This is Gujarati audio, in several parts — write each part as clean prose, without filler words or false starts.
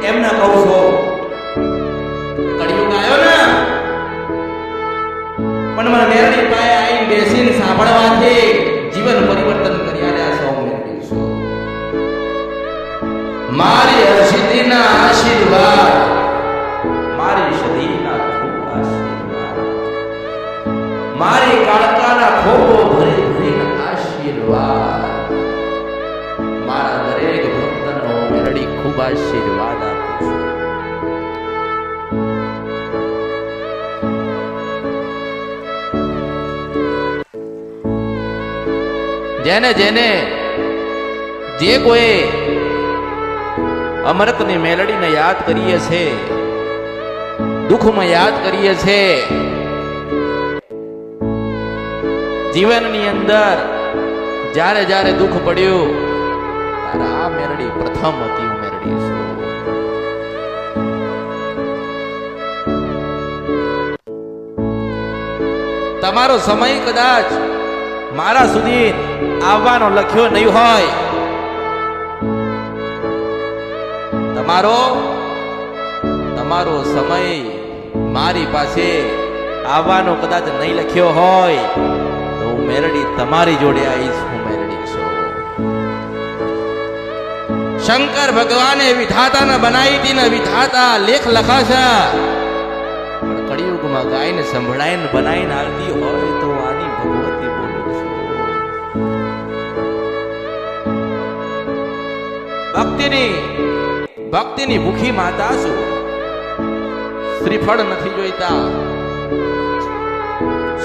એમ ના કહું છો કળિયુગ આવ્યો ને પણ મને મેરડી પાસે આવીને બેસીને સાંભળવાથી જીવન પરિવર્તન કરી આલ્યા સૌ મેરડી છો મારી હર્ષિદીના આશીર્વાદ મારી સદીના ખૂબ આશીર્વાદ મારી કાળકાના ખોબો ભરી ભરીને આશીર્વાદ મારા દરેક ભક્તનો મેરડી ખૂબ આશીર્વાદ આપું છું જેને જેને જે કોઈ અમૃતની મેલડીને યાદ કરીએ છે દુઃખમાં યાદ કરીએ છે જીવનની અંદર જ્યારે જ્યારે દુઃખ પડ્યું ત્યારે આ મેરડી પ્રથમ હતી હું મેરડી છું તમારો સમય કદાચ મારા સુધી આવવાનો લખ્યો નહીં હોય તમારો સમય મારી પાસે આવવાનો કદાચ નહીં લખ્યો હોય તો હું મેરડી તમારી જોડે આવીશ હું મેરડી છું શંકર ભગવાને વિધાતાને બનાવી હતી ને વિધાતા લેખ લખાશે પણ કળિયુગમાં ગાયને સંભળાઈને બનાવીને આવતી હોય તો આની ભગવતી બોલું છું ભક્તિની ભૂખી માતા છું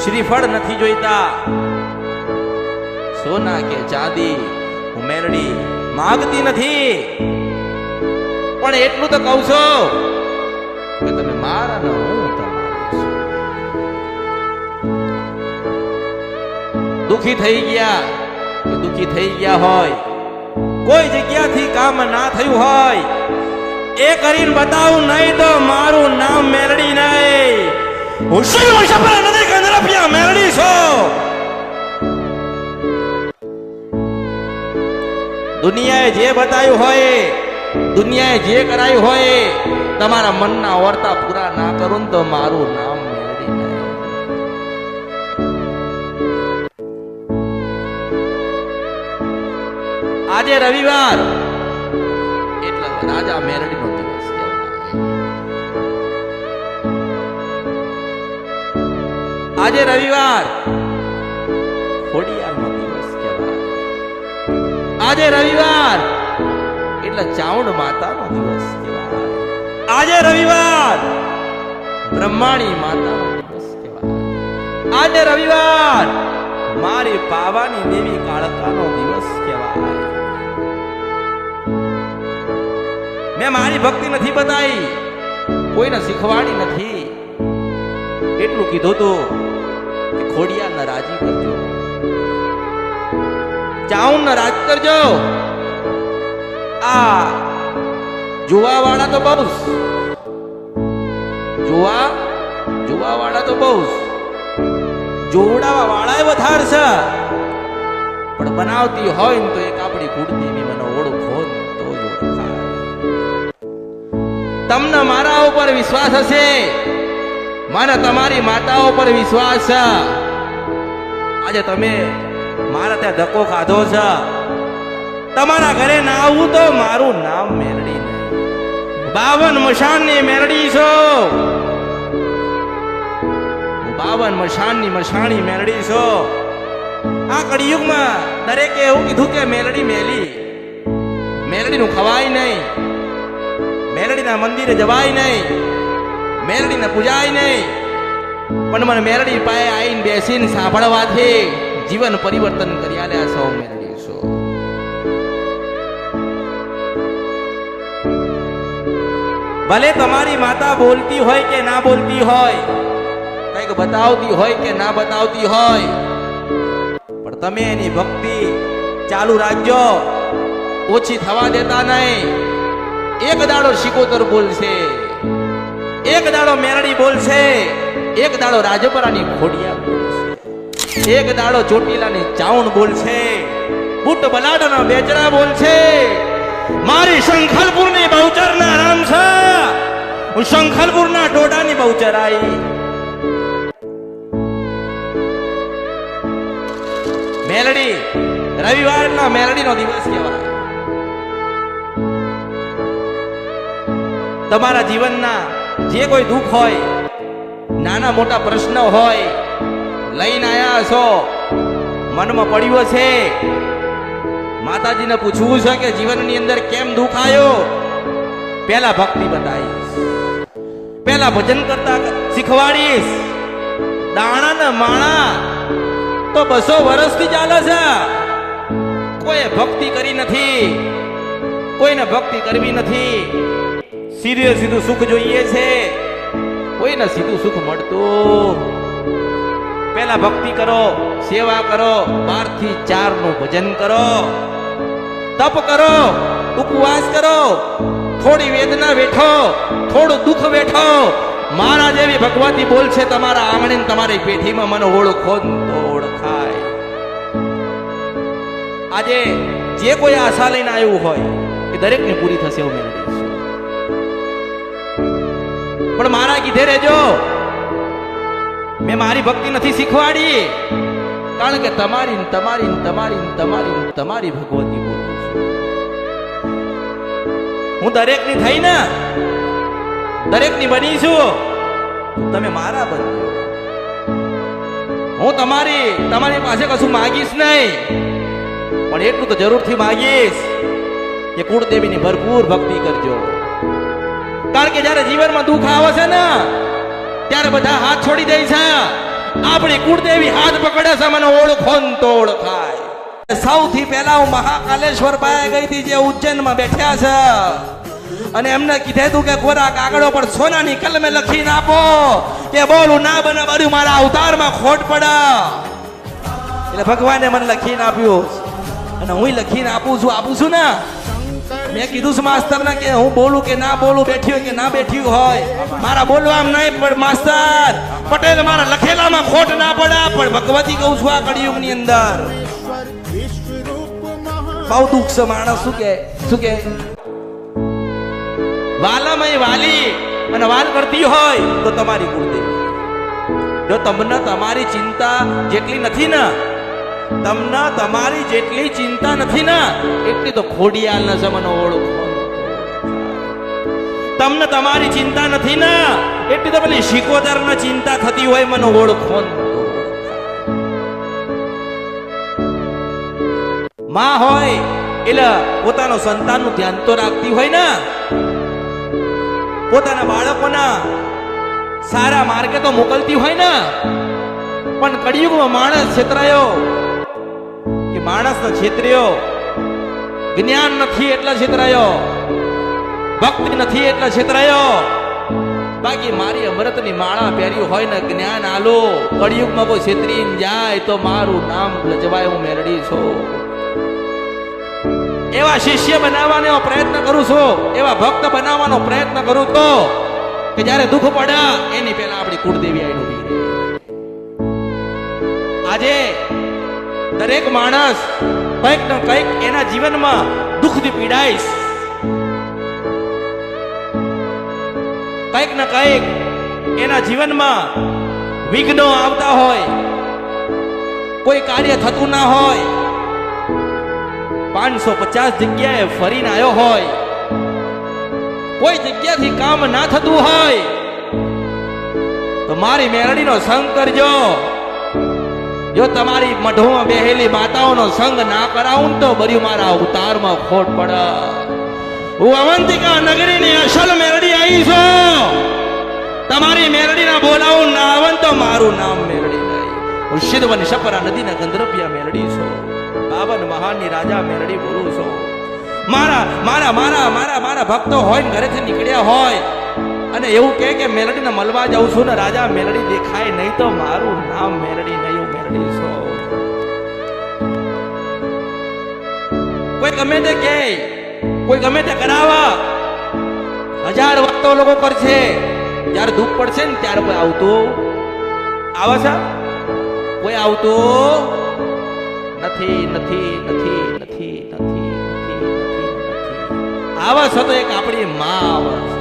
શ્રીફળ નથી જોઈતા સોના કે ચાંદી હું મેરડી માંગતી નથી પણ એટલું તો કહું છું કે તમે મારા ન હું તમારી છું દુખી થઈ ગયા હોય કોઈ જગ્યાથી કામ ના થયું હોય એ કરીને બતાવું નહીં તો મારું નામ મેરડી નહીં હું નથી કંદરપિયા મેરડી છો દુનિયાએ જે બતાવ્યું હોય દુનિયાએ જે કરાયું હોય તમારા મનના વર્તા પૂરા ના કરું તો મારું નામ મેરડી નહીં આજે રવિવાર એટલે રાજા મેરડીનો દિવસ કહેવાય આજે રવિવાર ખોડિયારનો દિવસ કહેવાય આજે રવિવાર એટલે ચાઉંડ માતાનો દિવસ કહેવાય આજે રવિવાર બ્રહ્માણી માતાનો દિવસ કહેવાય આજે રવિવાર મારી પાવાની દેવી કાળકાનો દિવસ કહેવાય મેં મારી ભક્તિ નથી બતાવી કોઈને શીખવાડી નથી એટલું કીધું તો કે ખોડિયારને રાજી કરજો ચાઉંડને રાજ કરજો આ જોવા વાળા તો બહુ જોવા વાળા તો બહુ જોવડાવા વાળા વધારે છે પણ બનાવતી હોય ને તો એક આપણી કુળદેવી મને ઓળખો તો જ ઓળખાય તમને મારા ઉપર વિશ્વાસ હશે મને તમારી માતા ઉપર વિશ્વાસ છે આજે તમે મારા ત્યાં ધક્કો ખાધો છે તમારા ઘરે ના આવું તો મારું નામ મેરડી નહીં 52 મશાનની મેરડી છો 52 મશાનની મશાણી મેરડી છો આ કળિયુગમાં દરેકે એવું કીધું કે મેરડી મેરડીનું ખવાય નહીં મેરડીના મંદિરે જવાય નહીં મેરડીને પૂજાય નહીં પણ મને મેરડી પાસે આવીને બેસીને સાંભળવાથી જીવન પરિવર્તન કરી આલ્યા સૌ મેરડી છો ભલે તમારી માતા બોલતી હોય કે ના બોલતી હોય કંઈક બતાવતી હોય કે ના બતાવતી હોય પણ તમે એની ભક્તિ ચાલુ રાખજો ઓછી થવા દેતા નહીં એક દાડો શિકોતર બોલશે એક દાડો મેરડી બોલશે એક દાડો રાજપરાની ખોડિયાર બોલશે એક દાડો ચોટીલાની ચાઉંડ બોલશે બુટ બલાડાના બેચરા બોલશે મારી શંખલપુરની બહુચરના નામ છે હું શંખલપુરના ટોડાની બહુ ચરાઈ. મેલડી રવિવારના મેલડીનો દિવસ કહેવાય. તમારા જીવનના જે કોઈ દુઃખ હોય, નાના મોટા પ્રશ્ન હોય, લઈને આયા છો, મનમાં પડ્યો છે, માતાજીને પૂછવું છે કે જીવનની અંદર કેમ દુઃખ આવ્યો, પહેલા ભક્તિ બતાવીશ, પહેલા ભજન કરતા શીખવાડીશ. દાણા ને માણા તો 200 વર્ષથી ચાલે છે, કોઈ ભક્તિ કરી નથી, કોઈને ભક્તિ કરવી નથી. સીધે સીધું સુખ જોઈએ છે, કોઈને સીધું સુખ મળતું. પહેલા ભક્તિ કરો, સેવા કરો, 12 થી 4 નું ભજન કરો, તપ કરો, ઉપવાસ કરો, થોડી વેદના વેઠો, થોડું દુઃખ વેઠો. મારા જેવી ભગવતી બોલ છે તમારા આંગણે તમારી પેઢીમાં, મને ઓળખો તો ઓળખાય. આજે જે કોઈ આશા લઈને આવ્યું હોય એ દરેકને પૂરી થશે એવું મેળવીશ. પણ મારા કીધે રહેજો, મેં મારી ભક્તિ નથી શીખવાડી, કારણ કે તમારી તમારી તમારી તમારી તમારી ભગવતી બોલું છું. હું દરેકની થઈ ને દરેકની બની છું, તમે મારા બનજો. હું તમારી પાસે કશું માગીશ નહીં, પણ એટલું તો જરૂરથી માગીશ કે કુળદેવીની ભરપૂર ભક્તિ કરજો. કારણ કે જ્યારે જીવનમાં દુઃખ આવે છે ને ત્યારે બધા હાથ છોડી દે છે. આપણી કુળદેવી હાથ પકડે છે, મને ઓળખો તો ઓળખાય. સૌથી પહેલા હું મહાકાલેશ્વર પાસે ગઈ હતી, જે ઉજ્જૈનમાં બેઠ્યા છે, અને એમને કીધું કે કોરા કાગળો પર સોનાની કલમે લખીને આપો કે બોલું ના બને બધું મારા અવતારમાં ખોટ પડે. એટલે ભગવાને મને લખીને આપ્યું, અને હું લખીને આપું છું ને. મેં કીધું છે માસ્તરને કે હું બોલું કે ના બોલું, બેઠી હોય કે ના બેઠી હોય, મારા બોલવામાં નહીં પણ માસ્તર પટેલ મારા લખેલામાં ખોટ ના પડે. પણ ભગવતી કહું છું, આ કળિયુગની અંદર બહુ દુઃખ છે. માણસ શું કે વાલામય વાલી અને વાલ કરતી હોય તો તમારી કુળદેવી. જો તમને તમારી ચિંતા જેટલી નથી ને, તમને તમારી જેટલી ચિંતા નથી ને, એટલી તો ખોડિયાલ ન મને ઓળખો. તમને તમારી ચિંતા નથી ને, એટલી તો પેલી શિકોતર ને ચિંતા થતી હોય, મને ઓળખો. માં હોય એટલે પોતાનો સંતાનનું ધ્યાન તો રાખતી હોય ને, પોતાના બાળકોના સારા માર્ગે તો મોકલતી હોય ને. પણ કળિયુગમાં માણસ છેતરાયો, કે માણસને છેતર્યો. જ્ઞાન નથી એટલે છેતરાયો, ભક્તિ નથી એટલે છેતરાયો. બાકી મારી અમૃતની માળા પહેર્યું હોય ને, જ્ઞાન આલો, કળિયુગમાં કોઈ છેતરીને જાય તો મારું નામ લજવાય, હું મેળડી છું. એવા શિષ્ય બનાવવાનો પ્રયત્ન કરું છું, એવા ભક્ત બનાવવાનો પ્રયત્ન કરું તો કે જ્યારે દુઃખ પડે એની પહેલા આપણી કુળદેવી આવીને ઊભી રહે. આજે દરેક માણસ કંઈક ને કંઈક એના જીવનમાં દુઃખથી પીડાઈશ, કંઈક ને કંઈક એના જીવનમાં વિઘ્નો આવતા હોય, કોઈ કાર્ય થતું ના હોય, 550 જગ્યાએ ફરીને આવ્યો હોય, કોઈ જગ્યાથી કામ ના થતું હોય, તો મારી મેરડીનો સંગ કરજો. જો તમારી મઢોમાં બેહેલી માતાઓનો સંગ ના કરાવું તો બર્યું મારા અવતારમાં ખોટ પડે. હું અવંતિકા નગરીની અસલ મેરડી આવી છું. તમારી મેરડીના બોલાવું ના આવન તો મારું નામ મેરડી નહીં. હું સિદ્ધવન શપરા નદીના ગંધર્પિયા મેરડી છું. 52 મહાનની રાજા મેરડી બોલું છું. મારા મારા મારા મારા મારા ભક્તો હોય ને ઘરેથી નીકળ્યા હોય અને એવું કહે કે મેલડીને મળવા જાઉં છું ને રાજા મેલડી દેખાય નહીં તો મારું નામ મેલડી નહીં, હું મેલડી છું. કોઈ ગમે તે કહે, કોઈ ગમે તે કરાવા, 1000 વાતો લોકો કરશે, જ્યારે દુઃખ પડશે ને ત્યારે કોઈ આવતું આવે છે? કોઈ આવતું નથી નથી નથી નથી નથી નથી નથી. આવે છે તો એક આપણી માં આવે છે.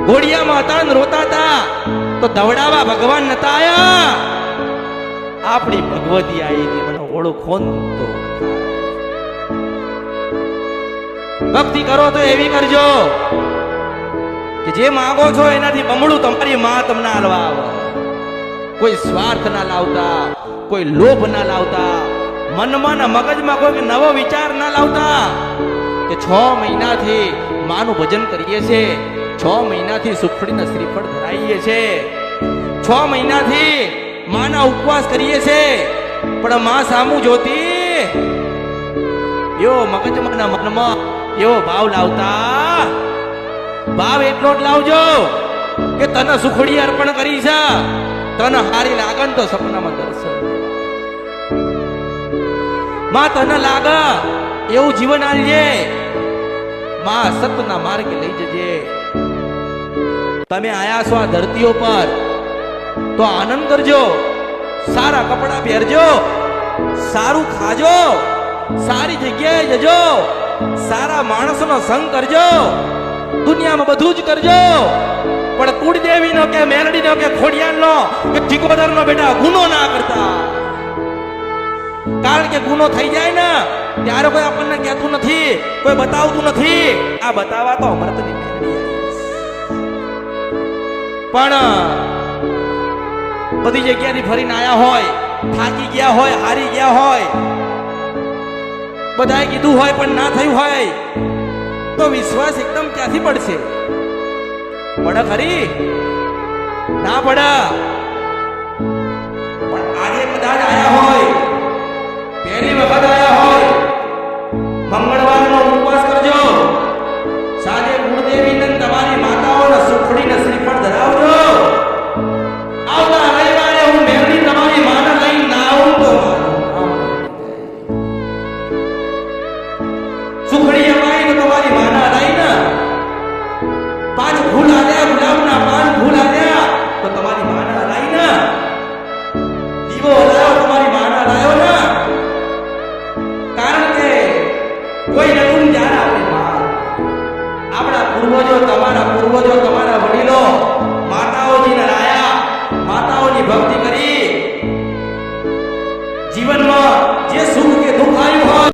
ઘોડિયામાં હતા ને રોતા હતા તો દવડાવા ભગવાન નતા આયા. આપણી ભગવતી આવી હતી, મને ઓળખો ને તો. ભક્તિ કરો તો એવી કરજો કે જે માંગો છો એનાથી બમણું તમારી માં તમને આલવા આવે. કોઈ સ્વાર્થ ના લાવતા, કોઈ લોભ ના લાવતા, મનમાં ને મગજમાં કોઈ નવો વિચાર ના લાવતા. કે 6 મહિનાથી માનું ભજન કરીએ છે, 6 મહિનાથી સુખડીના શ્રીફળ ધરાઈએ છે, 6 મહિનાથી માના ઉપવાસ કરીએ છે, પણ માં સામું જોતી એવો મગજમાં ના મનમાં એવો ભાવ લાવતા. ભાવ એટલો જ લાવજો કે તને સુખડી અર્પણ કરી છે, તને હારી લાગે તો સપનામાં દર્શન. માં તને લાગે એવું જીવન આલજે, માં સતના માર્ગે લઈ જજે. તમે આયા છો આ ધરતીઓ પર તો આનંદ કરજો, સારા કપડા પહેરજો, સારું ખાજો, સારી જગ્યાએ જજો, સારા માણસોનો સંગ કરજો, દુનિયામાં બધું જ કરજો. પણ કુળદેવીનો કે મેલડીનો કે ખોડિયારનો કે ઠીકોદરનો બેટા ગુનો ના કરતા. કારણ કે ગુનો થઈ જાય ને ત્યારે કોઈ આપણને કહેતું નથી, કોઈ બતાવતું નથી. આ બતાવવા તો અમૃતની મેલડી પણ બધી જગ્યાથી ફરીને આયા હોય, થાકી ગયા હોય, હારી ગયા હોય, બધાએ કીધું હોય પણ ના થયું હોય તો વિશ્વાસ એકદમ ક્યાંથી પડશે? પડે ખરી? ના પડે. પણ આજે કદાચ આયા હોય, પહેલી વખત આયા હોય, મંગળવારનો ઉપવાસ કરજો, સાંજે કુળદેવીને તમારી માતાઓને સુખડીને શ્રીફળ ધરાવજો. આવતા રવિવારે હું મેલડી તમારી માને લઈને ના આવું તો સુખડી અપાઈ તો તમારી માના લઈને 5 ફૂલ આલ્યા, ગુલાબના 5 ફૂલ આલ્યા તો તમારી માના લઈને દીવો હલાયો તમારી માના લાયો ને. કારણ કે કોઈ નતું જ્યારે આપણે આપણા પૂર્વજો, તમારા પૂર્વજો, તમારા